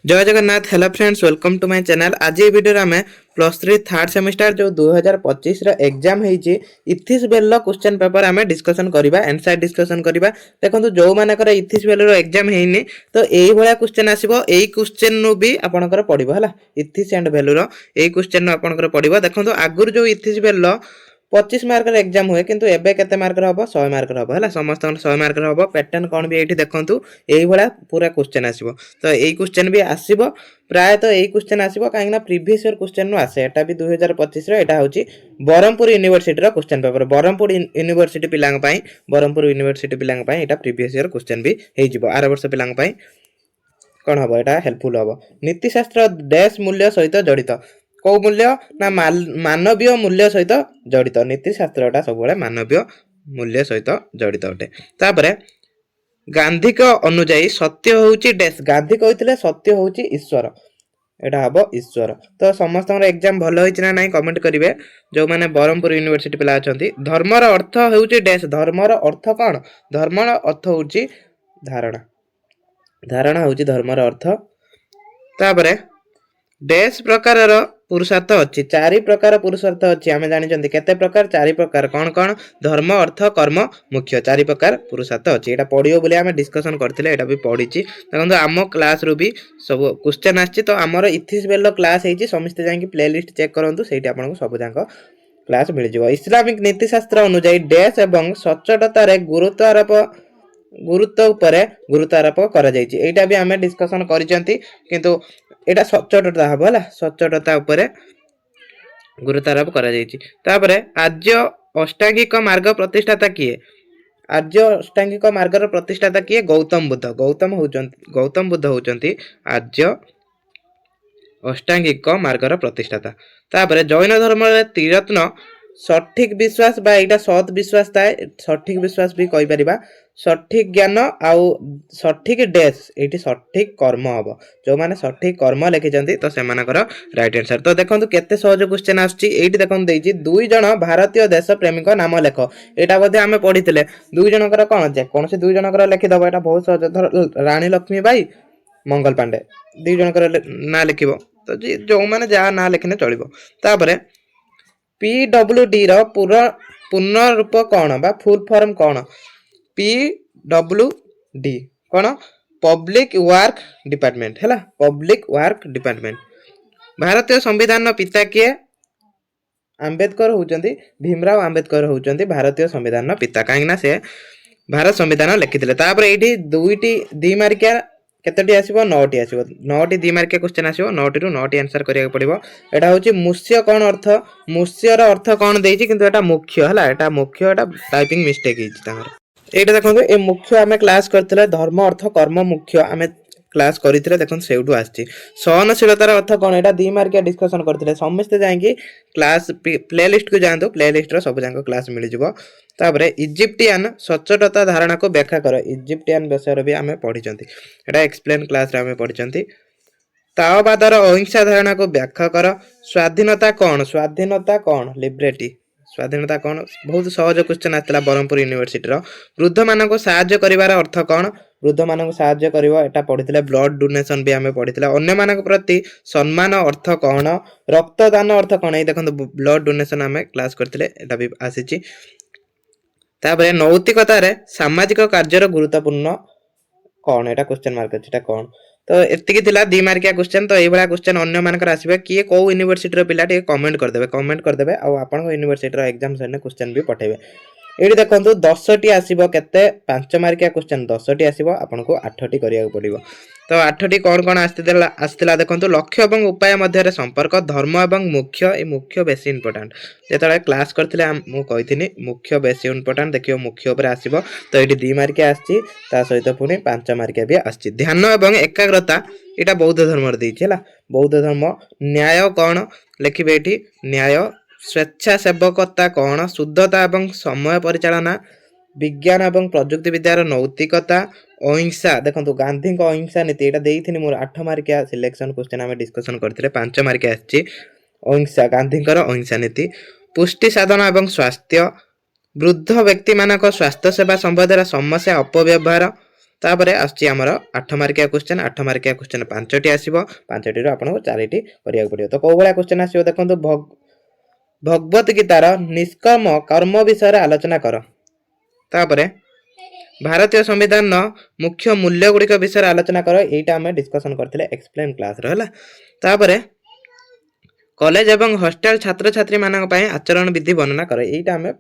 जय Jagannath. Hello friends, welcome to my channel. आज ये वीडियो आम प्लस थ्री थर्ड सेमिस्टर जो 2025 एग्जाम होती इथिस बेल क्वेश्चन पेपर आम डिस्कसन करवा एनसार डिस्कसन करवा। देखो जो मानकर इथिस बेल एग्जाम है तो यही भाया क्वेश्चन आसो यही क्वेश्चन भी आपंकर पड़ो है इथिस एंड भैल्यूर यही क्वेश्चन आपंकर पड़ो। देखो आगुरी जो इथिस बेल 25 मार्क एग्जाम हुए किंतु एबे केते मार्क हम 100 मार्क हम है समस्त 100 मार्क हम। पैटर्न कौन भी ये देखूँ यही भाया पूरा क्वेश्चन आसो तो यही क्वेश्चन भी आसो प्रायतः यही क्वेश्चन आसो कहीं प्रीवियस ईयर क्वेश्चन आसे एटा भी 2025 एटा होची Brahmapur university question paper. Brahmapur university पिलांग पई ब्रह्मपुर यूनिवर्सिटी पिलांग पई एटा प्रीवियस ईयर क्वेश्चन भी हे जिवो आर वर्ष पिलांग पई कौन हम एटा हेल्पफुल हम। नीतिशास्त्र डैश मूल्य सहित जड़ित कौ मूल्य ना मानवीय मूल्य सहित जड़ित। नीतिशास्त्रटा सब मानवीय मूल्य सहित जड़ित अटे। तापरे गांधी अनुजाई सत्य होउची डैश गांधी कहते सत्य होउची ईश्वर एटा हम ईश्वर। तो समस्त एग्जाम भल होइछि ना नहीं कमेंट करेंगे जो मैंने ब्रह्मपुर यूनिवर्सिटी पिला अछंती। धर्मर अर्थ होउची डैश धर्मर अर्थ कौन धर्मर अर्थ होउची धारणा धारणा होउची धर्मर अर्थ। तापरे डैश प्रकार पुरुषार्थ अच्छी चारि प्रकार पुरुषार्थ अच्छी आम जानी केते प्रकार चारि प्रकार कौन कौन धर्म अर्थ कर्म मुख्य चारि प्रकार पुरुषार्थ अच्छी यहाँ पढ़ो बोले आम डिस्कसन करते भी पढ़ी। देखो आम क्लास रू भी सब क्वेश्चन आछि तो आमर इथिस बेल क्लास होती समस्ते जाकि प्लेलिस्ट चेक करूँ से आपको सब जाक क्लास मिल जाए। इस्लामिक नीतिशास्त्र अनुजाई डैश एवं सच्चोटतार गुरुत्व आरोप गुरुत्व उपरे गुरुत्व आरोप करा भी आम डिस्कसन करिसेंती किंतु एटा सच्चोटता हम है सच्चोटता उपरे गुरुत्व आरोप करा तापरे आर्य अष्टांगिक मार्ग प्रतिष्ठाता किए आर्य अष्टांगिक मार्गर प्रतिष्ठाता किए गौतम बुद्ध गौतम बुद्ध होउचंती आर्य अष्टांगिक मार्गर प्रतिष्ठाता। तापरे जैन धर्म त्रिरत्न सठिक विश्वास बा एटा सत विश्वास थाए सठिक विश्वास भी कहि परिबा सठिक ज्ञान आउ सठिक डैश एटी सठिक कर्म हम जो माने सठिक कर्म लिखिचंती तो सेमानकर राइट आंसर। तो देखंतु केते सहज क्वेश्चन आछी एटी देखंतु देइची दुई जण भारतीय देश प्रेमिक नाम लेख एटा बोधे आमे पढिथिले दुई जनकर कोन जे कोन से दुई जनकर लिखि दबो एटा बहुत सहज रानी लक्ष्मी बाई मंगल पांडे दुई जनकर ना लिखिबो तो जो माने जा ना लिखने चलिबो। तापरे PWD पूर्ण रूप कौन बा फुल फॉर्म कौन PWD कौन पब्लिक वर्क डिपार्टमेंट है पब्लिक वर्क डिपार्टमेंट। भारतीय संविधान पिता किए आंबेडकर होउचंती भीमराव आंबेडकर होउचंती भारतीय संविधान पिता कहीं से भारत संविधान लिखिथिले। तापर एठी दुईटी दी मार्किया केतटी आसीबो 9टी आसीबो 9टी दी मार्किया क्वेश्चन आसीबो 9टी रु 9टी आंसर करिया पड़िबो। एटा होची मुस्य कौन अर्थ मुस्यर अर्थ कौन देइची किंतु एटा मुख्य हला एटा मुख्य एटा टाइपिंग मिस्टेक हिची तांगर एटा देखो ए मुख्य आमे क्लास करथिले धर्म अर्थ कर्म मुख्य आमे क्लास करथिले देखो सेउटु आछि। सहनशीलतार अर्थ कौन एटा दी मार्किया डिस्कशन करथिले समस्त जायकि क्लास प्लेलिस्ट को जानतो प्लेलिस्ट रो सब जांको क्लास मिल जिवो। तापरे इजिप्टियन सच्चोटता धारणा को व्याख्या कर इजिप्टियन विषय भी आमे पढिचंती एटा एक्सप्लेन क्लास रे आमे पढिचंती। ताओवादर अहिंसा धारणा को व्याख्या कर स्वाधीनता कौन लिबर्टी स्वाधीनता कौन बहुत सहज क्वेश्चन आसला ब्रह्मपुर यूनिवर्सिटी रो। वृद्ध मानको सहाय्य करिवार अर्थ कौन वृद्ध मानको सहाय्य करिवो एटा पढिथिले ब्लड डोनेशन भी आमे पढिथिले। अन्य मानक प्रति सम्मान अर्थ कौन रक्तदान अर्थ कौन ए देखंतु ब्लड डोनेशन आमे क्लास करथिले एटा भी आसीची। तापरे नैतिकता रे सामाजिक कार्यर गुरुत्वपूर्ण कौन एटा क्वेश्चन मार्क अछि एटा कौन तो एतिकी थिला दी मार्किया क्वेश्चन। तो एभला क्वेश्चन अन्य मानकर आसीबे किए को यूनिवर्सिटी रो पिला कमेंट कर देबे आ आपन यूनिवर्सिटी रो एग्जाम सने क्वेश्चन भी पठेबे। एठी देखंतु 10टी आसीबो केते 5 मार्किया क्वेश्चन 10टी आसीबो आपनको 8टी करिया पड़िबो। तो 8टी कौन आस्तिला देखंतु लक्ष्य एवं उपाय मध्य संपर्क धर्म एवं मुख्य ए मुख्य बेसी इंपोर्टेंट जेतले क्लास करथिले मु कहिथिनी मुख्य बेसी इंपोर्टेंट देखियो मुख्य ऊपर आसीबो। तो एठी 2 मार्किया आछि ता सहित पुनी 5 मार्किया भी आछि। ध्यान एवं एकाग्रता एटा बौद्ध धर्म रे दैछि हला बौद्ध धर्म। न्याय कौन लिखिबे एठी न्याय स्वेच्छासेवकता कौन शुद्धता एवं समय परिचालना विज्ञान एवं प्रजुक्ति विद्यार नैतिकता अहिंसा देखो गांधी अहिंसा नीति एटा देइथिनी मोर 8 मार्किया सिलेक्शन क्वेश्चन आमे डिस्कशन करथिले 5 मार्किया आछि अहिंसा गांधीकर अहिंसा नीति। पुष्टि साधन एवं स्वास्थ्य वृद्ध व्यक्ति मानक स्वास्थ्य सेवा संबंधी समस्या अपव्यवहार तापरे आछि हमर 8 मार्किया क्वेश्चन 5टी आसीबो 5टी रो आपनको 4टी करिया पड़ियो। तो को भला क्वेश्चन आसीबो देखंतु भगवत गीतार निष्कर्म कर्म विषय आलोचना कर। तापरे भारतीय संविधान मुख्य मूल्य गुड़िक विषय आलोचना कर। एटा हमें डिस्कशन करथिले एक्सप्लेन क्लास रो हला। तापरे कॉलेज एवं हॉस्टल छात्र छात्री मानक पय आचरण विधि वर्णना कर। एटा हमें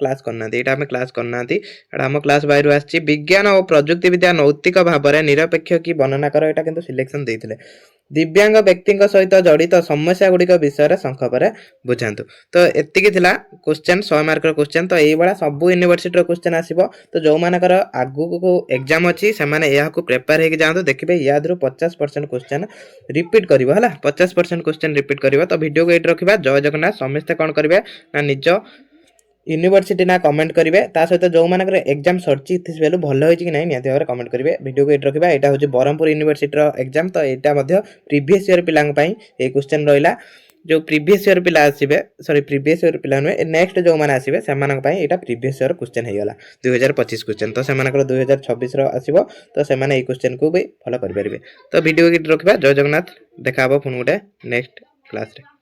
क्लास करना एटा हम क्लास बाहर आछि विज्ञान और प्रयुक्ति विद्या नैतिक भाव में निरपेक्ष की वर्णना कर। एटा किंतु सिलेक्शन देथिले दिव्यांग व्यक्ति सहित जड़ित समस्या गुड़िक विषय संक्षेप बुझातु। तो एतिकी थिला क्वेश्चन 100 मार्क क्वेश्चन। तो यही भाया सब यूनिवर्सिटी क्वेश्चन आसीबो। तो जो मानकर आगु को एग्जाम अच्छी से प्रिपेयर होगी जातु देखिए याद 50% क्वेश्चन रिपीट करिवो हला 50% क्वेश्चन रिपीट करिवो। तो वीडियो को एट रखिबा। जय जगन्नाथ। समस्ते कौन करिवे ना निज यूनिवर्सिटी ना कमेंट करेंगे ता सहित जो मानकर एग्जाम सरची बेलू भल होइछि कि नहीं निहाती भाव कमेंट करेंगे। वीडियो को एट रखिबा। एटा होछि बरहमपुर यूनिवर्सिटी एग्जाम। तो एटा मध्य प्रीवियस ईयर पिलांग पई ए क्वेश्चन रहिला जो प्रीवियस ईयर पिला आसीबे सॉरी प्रीवियस ईयर पिला नुहे नेक्स्ट जो माने आसीबे से मानक पई एटा प्रीवियस ईयर क्वेश्चन हे गला 2025 क्वेश्चन। तो से मानकर 2026 रो आसीबो। तो से माने ए क्वेश्चन को भी फॉलो करि परिबे। तो वीडियो को एट रखिबा। जय जगन्नाथ। देखा हबो पुन गुटे नेक्स्ट क्लास रे।